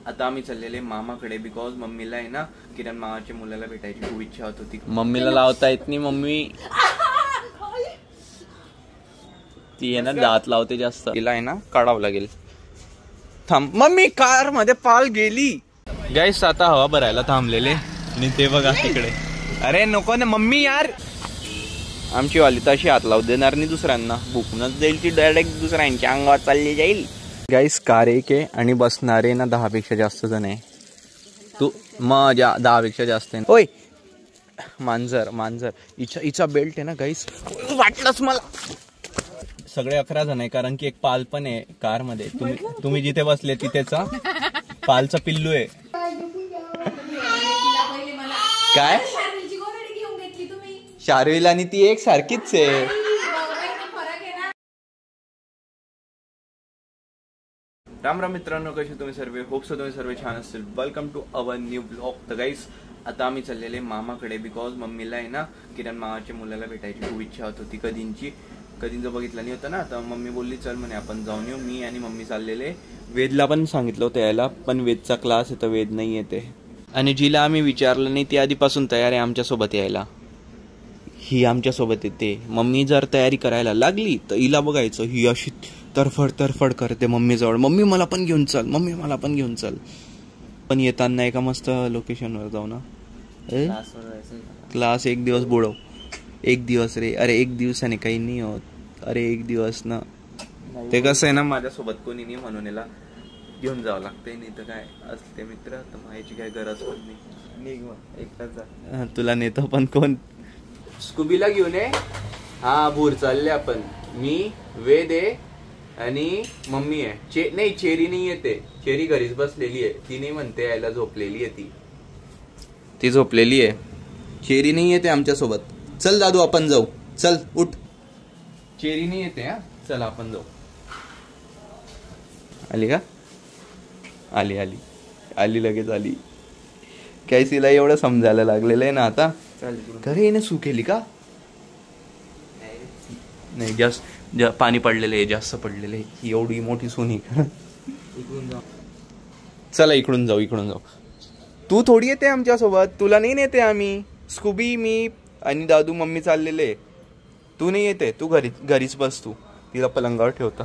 आता आम्ही चाललेले मामाकडे बिकॉज मम्मीला आहे ना किरण मामाच्या मुलाला भेटायची खूप इच्छा होत होती. मम्मीला लावता येत नाही, मम्मी ती आहे ना दात लावते जास्त, तिला आहे ना काढावं लागेल. थांब मम्मी, कार मध्ये पाल गेली. गाईस आता हवा भरायला थांबलेले आणि ते बघा तिकडे. अरे नको ना मम्मी यार, आमची वाली तशी हात लावू देणार नाही दुसऱ्यांना, भुकूनच जाईल ती, डायरेक्ट दुसऱ्यांच्या अंगावर चालली जाईल. गाईस कार एक आहे आणि बसणारे ना 10 पेक्षा जास्त जण आहे. तू मग 10 पेक्षा जास्त आहे. ओय मांजर मांजर, हिचा बेल्ट आहे ना गाईस, वाटलंच मला. सगळे 11 जण आहे कारण की एक पाल पण आहे कार मध्ये. तुम्ही जिथे बसले तिथेचा पालचा पिल्लू आहे. काय शार्विल आणि ती एक सारखीच आहे. राम राम मित्रांनो, कसे तुम्ही सर्व? होप सो तुम्ही सर्व छान असतील. Welcome to our new blog. तर गाईस आता आम्ही चाललेले मामाकडे बिकॉज मम्मीला आहे ना किरण मामाच्या मुलाला भेटायची खूप इच्छा होत होती. कधींचं बघितलं नाही होतं ना, तर मम्मी बोलली चल म्हणे आपण जाऊन येऊ. मी आणि मम्मी चाललेले. वेदला पण सांगितलं होतं यायला, पण वेदचा क्लास आहे तर वेद नाही येते. आणि जिला आम्ही विचारलं नाही ती आधीपासून तयार आहे आमच्यासोबत यायला. ही आमच्यासोबत येते. मम्मी जर तयारी करायला लागली तर हिला बघायचं, ही अशी तरफड करते मम्मी जवळ. मम्मी मला पण घेऊन चल, मम्मी मला पण घेऊन चल. पण येताना एका मस्त लोकेशनवर जाऊ ना. क्लास एक दिवस बुडव. एक दिवस रे, अरे एक दिवसाने काही नाही होत. अरे एक दिवस ना, ते कसं आहे ना माझ्यासोबत कोणी नाही म्हणून याला घेऊन जावं लागतंय. नाही तर काय असते मित्र तर माहिती काय गरज पण नाही. एकटाच जा. तुला नेतो पण कोण? स्कूबीला घेऊन ये. हा भूर चालले आपण. मी वेद आहे आणि मम्मी आहे. नाही चेरी नाही येते, चेरी घरीच बसलेली आहे. ती नाही म्हणते यायला, झोपलेली आहे ती झोपलेली आहे. चेरी नाही येते आमच्यासोबत. चल दादू आपण जाऊ, चल उठ. चेरी नाही येते. हा चल आपण जाऊ. आली का? आली आली आली लगेच आली. काय तिला एवढं समजायला लागलेलं आहे ना आता. घरी येणे सू केली का? नाही जास्त पाणी पडलेलं आहे, जास्त पडलेलं आहे. एवढी मोठी सोनी का? चला इकडून जाऊ. तू थोडी येते आमच्यासोबत, तुला नाही नेते आम्ही. स्कूबी मी आणि दादू मम्मी चाललेले. तू नाही येते, तू घरीच बस. तू तिला पलंगावर ठेवता.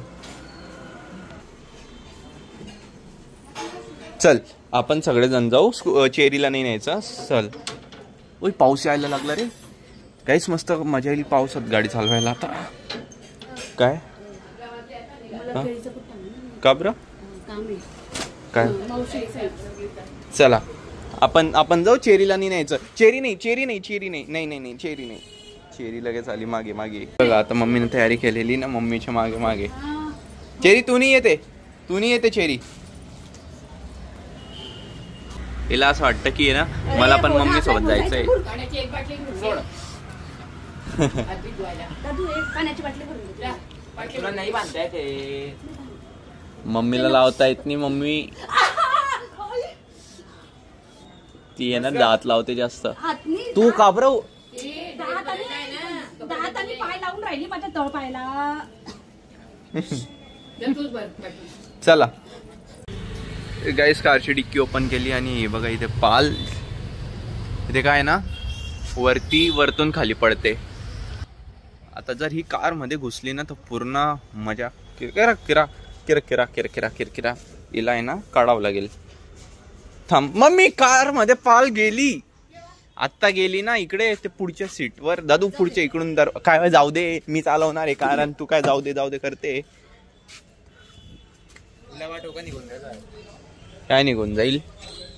चल आपण सगळेजण जाऊ. चेरीला नाही न्यायचा. चल. ओय पाऊस यायला लागला रे. काहीच मस्त मजा येईल पावसात गाडी चालवायला आता. काय का बरं काय? चला आपण जाऊ. चेरीला नाही न्यायचं. चेरी नाही. चेरी लगेच आली मागे बघा. आता मम्मीने तयारी केलेली ना, मम्मीच्या मागे. चेरी तू नाही येते चेरी. हिला असं वाटतं की ना मला पण मम्मी सोबत जायचंय. मम्मीला लावता येत नाही, मम्मी ती आहे ना दात लावते जास्त. तू काबरव चला. गाईस कारची डिक्की ओपन केली आणि बघा इथे पाल. इथे काय ना वरतून खाली पडते. आता जर ही कार मध्ये घुसली ना तर पूर्ण मजा. किरकिरा हिला आहे ना काढावं लागेल. थांब मम्मी, कार मध्ये पाल गेली. आत्ता गेली ना इकडे ते पुढच्या सीटवर. दादू पुढच्या इकडून काय जाऊ दे, मी चालवणार आहे कार आणि तू काय जाऊ दे करते. काय निघून जाईल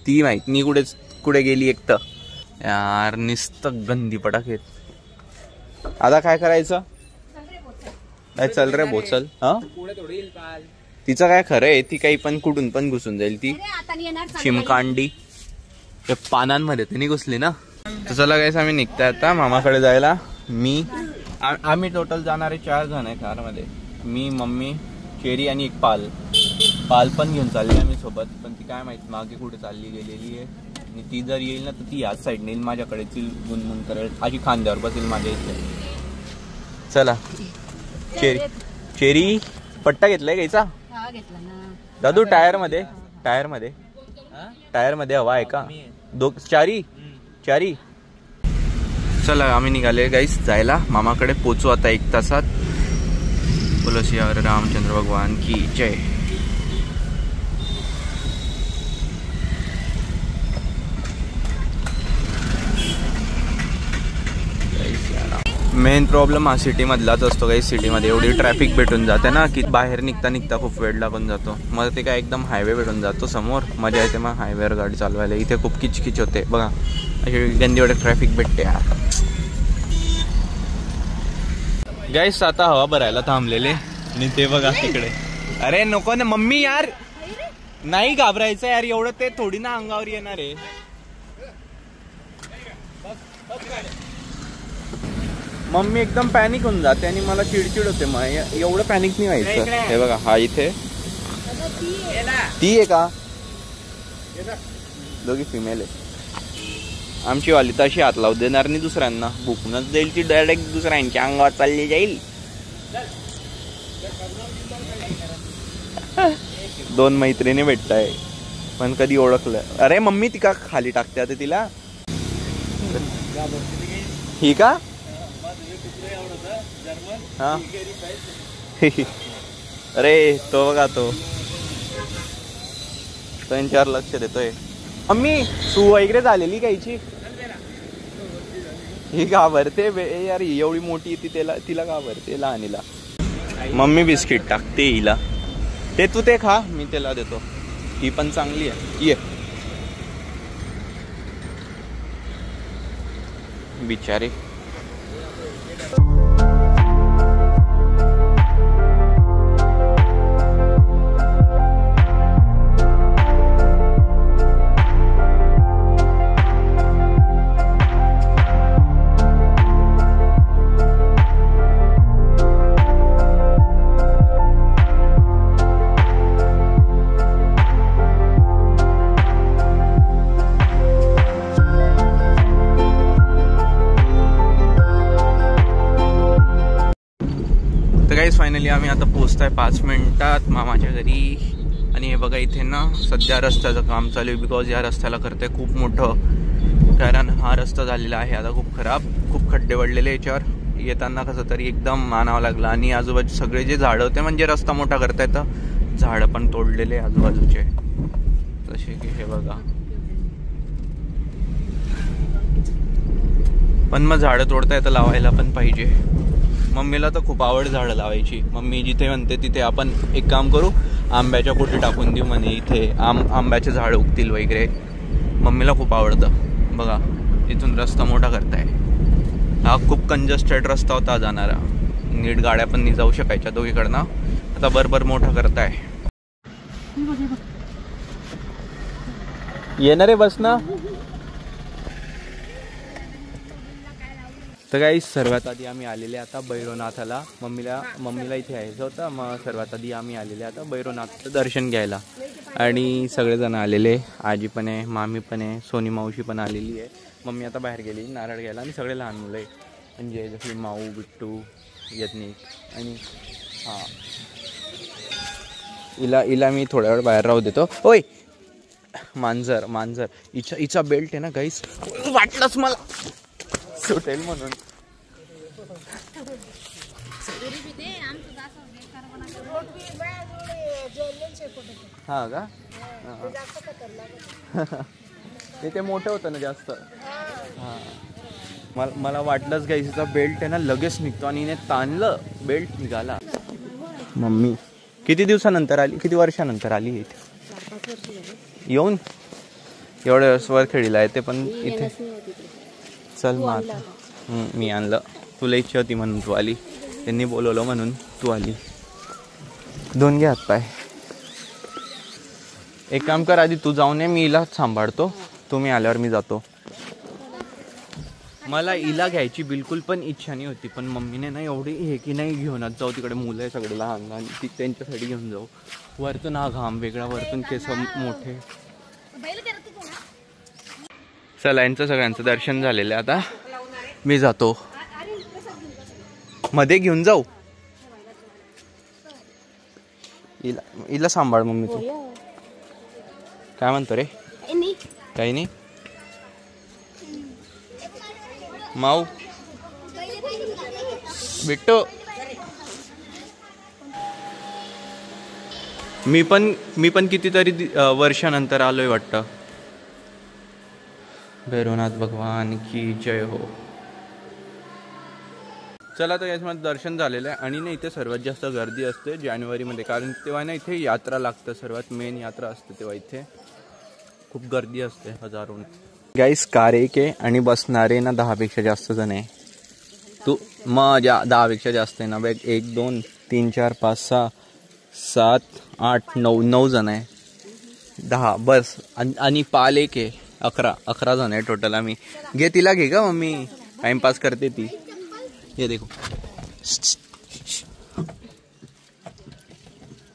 ती माहित नाही कुठे गेली. एक तर यार नुसतं गंदी पटाकेत. आता काय करायचं? काय चल रे बोचल. हा तिचं काय खरं आहे, ती काही पण कुठून पण घुसून जाईल. ती चिमकांडी पानांमध्ये ती घुसली ना. तर चला गाईस आम्ही निघताय आता मामाकडे जायला. आम्ही टोटल जाणारे 4 जण आहे कारमध्ये. मी, मम्मी, चेरी आणि एक पाल पण घेऊन चालली आम्ही सोबत. पण ती काय माहित मागे कुठे चालली गेलेली आहे. आणि ती जर येईल ना तर ती याच साईडने येईल, माझ्याकडे गुणगुण करेल, अशी खांद्यावर बसेल माझ्या इथे. चला. चेरी पट्टा घेतलाय घ्यायचा दादू. टायर मध्ये टायर मध्ये हवा आहे का? चारी. चला आम्ही निघाले गाईस जायला मामाकडे. पोचू आता 1 तासात. बोलो सिया रामचंद्र भगवान की जय. मेन प्रॉब्लेम हा सिटी मधलाच असतो काही. सिटीमध्ये एवढी ट्रॅफिक भेटून जाते ना की बाहेर निघता खूप वेळ लागून जातो. मग ते काय एकदम हायवे भेटून जातो समोर, मजा येते मग हायवेवर गाडी चालवायला. इथे खूप किचकिच होते बघा, अशी गंदीवाडे ट्रॅफिक भेटते यार. गाईस आता हवा भरायला थांबलेले आणि ते बघा तिकडे. अरे नको ना मम्मी यार, नाही घाबरायचं यार एवढं, ते थोडी ना अंगावर येणार आहे. मम्मी एकदम पॅनिक होऊन जाते आणि मला चिडचिड होते. मग एवढं पॅनिक नाही व्हायचं. हे बघा हा इथे ती आहे का, दोघी फिमेल आहे. आमची वाली तशी हात लावू देणार नाही दुसऱ्यांना, भुकूनच जाईल ती डायरेक्ट दुसऱ्यांच्या अंगावर चालली जाईल. 2 मैत्रिणी भेटताय पण कधी ओळखलं. अरे मम्मी ती का खाली टाकते आता तिला, ही का? हा अरे तो बघा तो त्यांच्यावर लक्ष देतोय. मम्मी सू वगैरे झालेली कायची, ही घाबरते यार, एवढी मोठी ती तिला घाबरते लहानीला. मम्मी बिस्किट टाकते हिला, ते तू ते खा मी त्याला देतो. ही पण चांगली आहे. ये बिचारे. फायनली आम्ही आता पोहोचतोय 5 मिनिटात मामाच्या घरी. आणि हे बघा इथे ना सध्या रस्त्याचं काम चालू आहे, बिकॉज या रस्त्याला करते खूप मोठं, कारण हा रस्ता झालेला आहे आता खूप खराब, खूप खड्डे पडलेले याच्यावर. येताना कसं तरी एकदम मानावं लागलं. आणि आजूबाजू सगळे जे झाडं होते म्हणजे रस्ता मोठा करता येतं, झाडं पण तोडलेले आजूबाजूचे. जसे की हे बघा, पण मग झाडं तोडता येतं, लावायला पण पाहिजे. मम्मीला तर खूप आवड झाडं लावायची. मम्मी जिथे म्हणते तिथे आपण एक काम करू, आंब्याच्या कोटी टाकून देऊ म्हणे, इथे आंब्याचे झाड उगतील वगैरे. मम्मीला खूप आवडतं. बघा इथून रस्ता मोठा करताय. हा खूप कंजस्टेड रस्ता होता जाणारा, नीट गाड्या पण नाही जाऊ शकायच्या दोघीकडनं. आता बरोबर मोठा करताय. येणार आहे बस ना. तर काही सर्वात आधी आम्ही आलेले आता भैरवनाथाला. मम्मीला इथे यायचं होतं, मग सर्वात आधी आम्ही आलेले आता भैरवनाथचं दर्शन घ्यायला. आणि सगळेजण आलेले, आजी पण आहे, मामी पण आहे, सोनी मावशी पण आलेली आहे. मम्मी आता बाहेर गेली नारळ घ्यायला. आणि सगळे लहान मुलं आहे, म्हणजे जसे माऊ, बिट्टू, यत्निक. आणि हां हिला मी थोड्या वेळ बाहेर राहू देतो. होय मांजर हिचा बेल्ट आहे ना गाईस, वाटलंच मला सुटेल म्हणून. हा का, ते मोठं होतं ना जास्त. हा मला वाटलंच गाईसचा बेल्ट आहे ना लगेच निघतो, आणि हिने ताणलं बेल्ट निघाला. मम्मी किती दिवसानंतर आली, किती वर्षानंतर आली इथे येऊन? एवढ्या वर्ष वर खेळीला आहे ते पण इथे. चल मग मी आणलं, तुला इच्छा होती म्हणून तू आली, त्यांनी बोलवलं म्हणून तू आली. धुवून घे हात पाय. एक काम कर, आधी तू जाऊन ये, मी हिला सांभाळतो. तुम्ही आल्यावर मी जातो. मला हिला घ्यायची बिलकुल पण इच्छा नाही होती, पण मम्मीने ना एवढी हे की नाही घेऊनच जाऊ, तिकडे मुलं आहे सगळे लहान लहान, ती त्यांच्यासाठी घेऊन जाऊ. वरतून हा घाम वेगळा, वरतून केस मोठे. चला यांचं सगळ्यांचं दर्शन झालेलं आहे. आता मी जातो, मध्ये घेऊन जाऊ. हिला सांभाळ मम्मी. तू काय म्हणतो रे? काही नाही माऊ बिट्टू. मी पण कितीतरी वर्षानंतर आलोय वाटतं. भैरवनाथ भगवान की जय हो. चला तर याच्यामध्ये दर्शन झालेलं आहे. आणि ना इथे सर्वात जास्त गर्दी असते जानेवारीमध्ये, कारण तेव्हा ना इथे यात्रा लागतं, सर्वात मेन यात्रा असते तेव्हा इथे खूप गर्दी असते हजारो. गाईस कार एक आहे आणि बसणारे ना 10पेक्षा जास्त जण आहे. तू मग 10पेक्षा जास्त आहे ना बघ. 1 2 3 4 5 6 7 8 9 जण आहे. 10 बस आणि पाल एक आहे. 11 जण आहे टोटल. आम्ही घे तिला घे का मम्मी, टाइमपास करते ती. ये देखो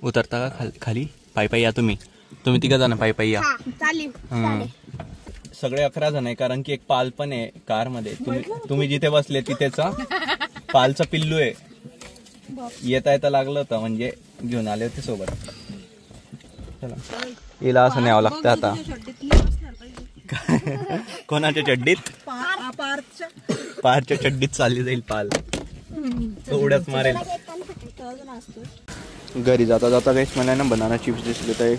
उतरता का खाली पायी पायी या. तुम्ही 3 जण पायी पायी या. सगळे 11 जण आहे, कारण की एक पाल पण आहे कार मध्ये. तुम्ही जिथे बसले तिथेच पालचं पिल्लू आहे. येता लागलं होतं म्हणजे घेऊन आले होते सोबत. चला हिला असं न्यावं लागतं आता. कोणाच्या चड्डीत? पारच्या चड्डीत चालली जाईल पाल. उड्याच मारेल. घरी जाता जाता काहीच मला ना बनाना चिप्स दिसले तर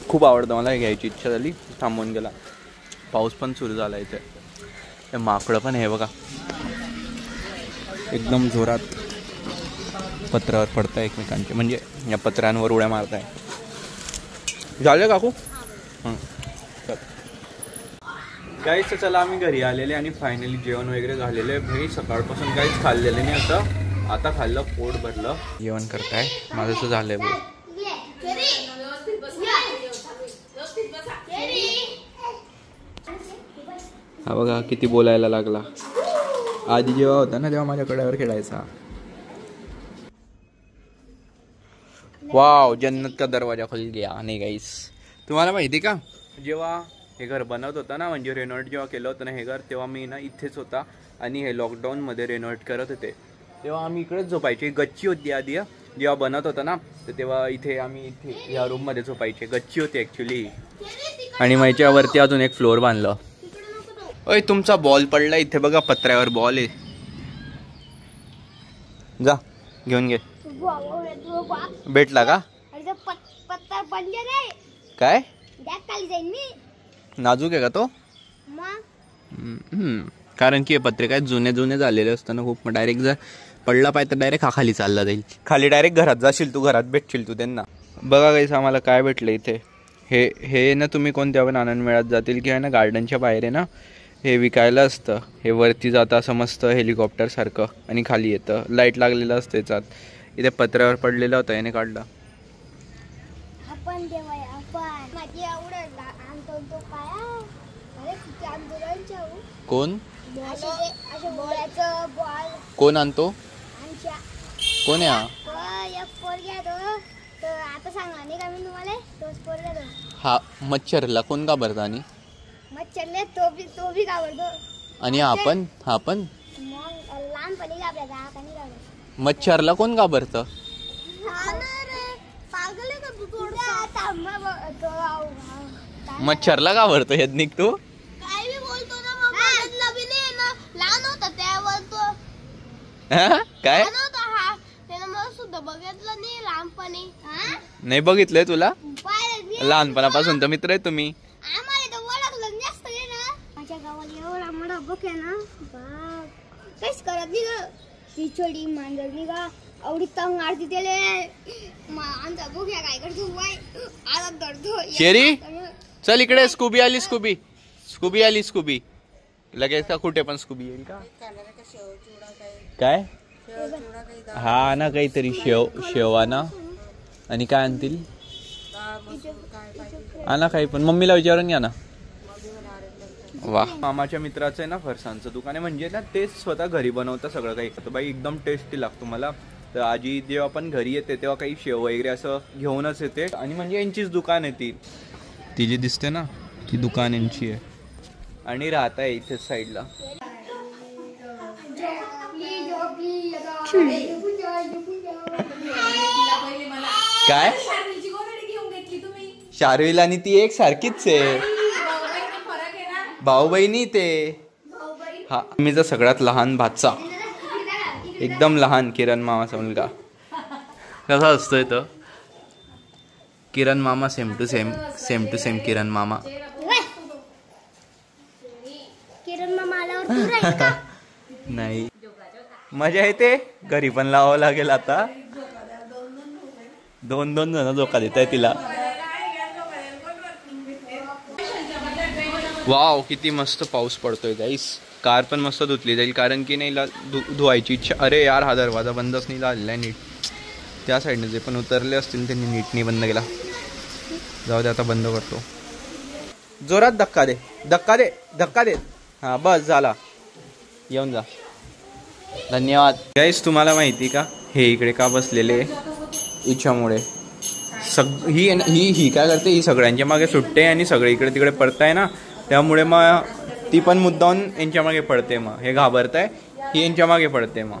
खूप आवडतं मला. घ्यायची इच्छा झाली, थांबून गेला. पाऊस पण सुरू झाला इथे. हे माकडं पण आहे बघा, एकदम जोरात पत्रावर पडताय एकमेकांचे, म्हणजे या पत्र्यांवर उड्या मारताय. झाले काकू? काहीच. चला आम्ही घरी आलेले आणि फायनली जेवण वगैरे झालेलं आहे. भाई सकाळपासून काहीच खाल्लेलं नाही असं. आता खाल्लं, पोट भरलं. जेवण करताय माझं असं झालंय बघ. हा बघा किती बोलायला लागला. आधी जेव्हा होता ना तेव्हा माझ्या कड्यावर खेळायचा. वाव, जन्नत का दरवाजा खुल गया. नाही गाईस, तुम्हाला माहिती का, जेव्हा हे घर बनवत होता ना, म्हणजे रेनोव्हेट जेव्हा केलं होतं ना हे घर, तेव्हा मी ना इथेच होता. आणि हे लॉकडाऊनमध्ये रेनोव्हेट करत होते तेव्हा आम्ही इकडेच झोपायचे. गच्ची होती आधी जेव्हा बनत होता ना, तर तेव्हा इथे आम्ही इथे या रूममध्ये झोपायचे. गच्ची होती ॲक्च्युली. आणि मग याच्यावरती अजून एक फ्लोअर बांधलं. ओय तुमचा बॉल पडला इथे बघा, पत्र्यावर बॉल आहे. जा घेऊन घे. भेटला का? काय नाजूक आहे का तो? कारण की हे पत्रे काय जुने झालेले असताना खूप. डायरेक्ट जर पडला पाहिजे तर डायरेक्ट खाली चालला जाईल. खाली डायरेक्ट घरात जाशील तू, घरात भेटशील तू त्यांना. बघा काहीच आम्हाला काय भेटलं इथे. हे ना तुम्ही कोणत्या पण आनंद मेळ्यात जातील की आहे ना, गार्डनच्या बाहेर आहे ना, हे विकायला असतं. हे वरती जातं असं मस्त हेलिकॉप्टर सारखं आणि खाली येतं. लाईट लागलेलं असतं याच्यात. इथे पत्र्यावर पडलेलं होतं, याने काढलं. कोण कोण आणतो? कोण आहे हा? मच्छरला कोण घाबरतो? आणि मच्छरले तो भी घाबरतो. आणि आपण लहानपणी घाबरायचा. मच्छरला कोण घाबरतं? मच्छरला घाबरतो यात निघ तू. काय नाही बघितलंय तुला? लहानपणापासून तर मित्र आहे तुम्ही. माझ्या गावाला एवढा मोठा बोक आहे ना, काहीच करत नाही ग. ती छोटी मांजर नाही का, एवढी तंग आरती त्याले. आमचा बोक्या काय करतो बाय, आला धरतो. शेरी चल इकडे. स्कूबी आली. स्कूबी लगेच का? कुठे पण स्कूबी येईल का? काय? हा ना, काहीतरी शेवा ना. आणि काय आणतील? आणा काही पण. मम्मीला विचारून या ना. वा, मामाच्या मित्राचं आहे ना फरसांचं दुकान आहे. म्हणजे ना ते स्वतः घरी बनवतं सगळं काही. बाई एकदम टेस्टी लागतो मला. तर आजी जेव्हा पण घरी येते तेव्हा काही शेव वगैरे असं घेऊनच येते. आणि म्हणजे यांचीच दुकान आहे ती जी दिसते ना, ती दुकान यांची आहे. आणि राहत आहे इथेच साईडला. काय शार्विल आणि ती एक सारखीच आहे. भाऊ बहिणी ते हा मी जर सगळ्यात लहान भाचा एकदम लहान किरण मामाचा मुलगा कसा असतोय तो किरण मामा सेम टू सेम किरण मामा नाही मजा येते घरी पण लावावं लागेल आता 2 जण धोका देत आहे तिला वाव किती मस्त पाऊस पडतोय गाईस कार पण मस्त धुतली जाईल कारण की नाही धुवायची इच्छा अरे यार हा दरवाजा बंदच नाही झालेला आहे नीट त्या साईडने जे पण उतरले असतील त्यांनी नीट नाही बंद केला जाऊ दे आता बंद करतो जोरात धक्का दे हा बस झाला येऊन जा धन्यवाद गाईस तुम्हाला माहिती का हे इकडे का बसलेले इच्छामुळे ही काय करते ही सगळ्यांच्या मागे सुटते आणि सगळे इकडे तिकडे पडताय ना त्यामुळे मग ती पण मुद्दाहून यांच्या मागे पडते मग हे घाबरताय ही यांच्या मागे पडते मग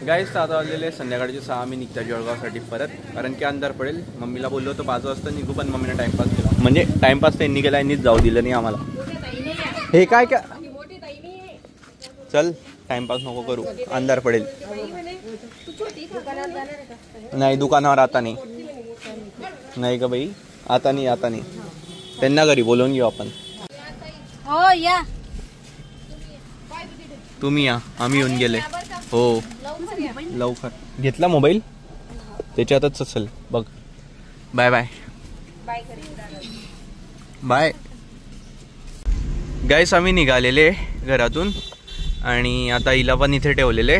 गाईस आता वाजलेले संध्याकाळचे 6 मी निघता जळगावसाठी परत कारण की अंधार पडेल मम्मीला बोललो होतो 5 वाजता निघू पण मम्मीने टाइमपास केला म्हणजे टाइमपास त्यांनी केला यांनीच जाऊ दिलं नाही आम्हाला हे काय का चल टाइमपास नको करू अंधार पडेल नाही दुकानावर आता नाही का बाई आता नाही त्यांना घरी बोलवून घेऊ आपण हो या तुम्ही या आम्ही येऊन गेले हो लवकर घेतला मोबाईल त्याच्यातच असेल बघ बाय बाय बाय गाईस आम्ही निघालेले घरातून आणि आता हिला पण इथे ठेवलेले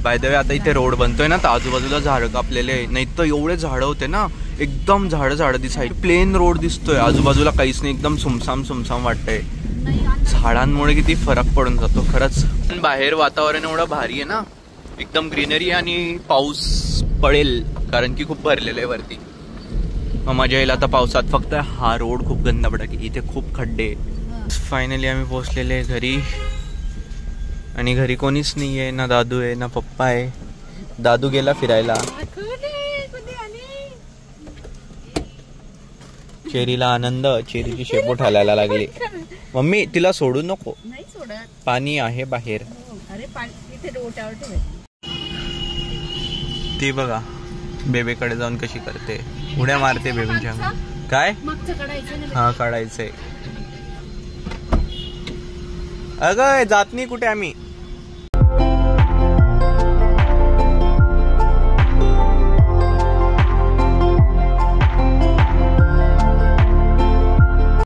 बाय द वे आता इथे रोड बनतोय ना तर आजूबाजूला झाडं कापलेले नाही तर एवढे झाडं होते ना एकदम झाडं दिसायचे प्लेन रोड दिसतोय आजूबाजूला काहीच नाही एकदम सुमसाम वाटतंय झाडांमुळे किती फरक पडून जातो खरंच पण बाहेर वातावरण एवढं भारी आहे ना एकदम ग्रीनरी आणि पाऊस पडेल कारण की खूप भरलेलं आहे वरती मजा येईल आता पावसात फक्त हा रोड खूप गंदा पडला इथे खूप खड्डे फायनली आम्ही पोहोचलेले घरी आणि घरी कोणीच नाही आहे ना दादू आहे ना पप्पा आहे दादू गेला फिरायला चेरीला आनंद चेरीची शेपूट हालायला लागली मम्मी तिला सोडू नको पाणी आहे बाहेर ती बघा बेबेकडे जाऊन कशी करते उड्या मारते बेबींच्या काय हा काढायचंय अगं जात नाही कुठे आम्ही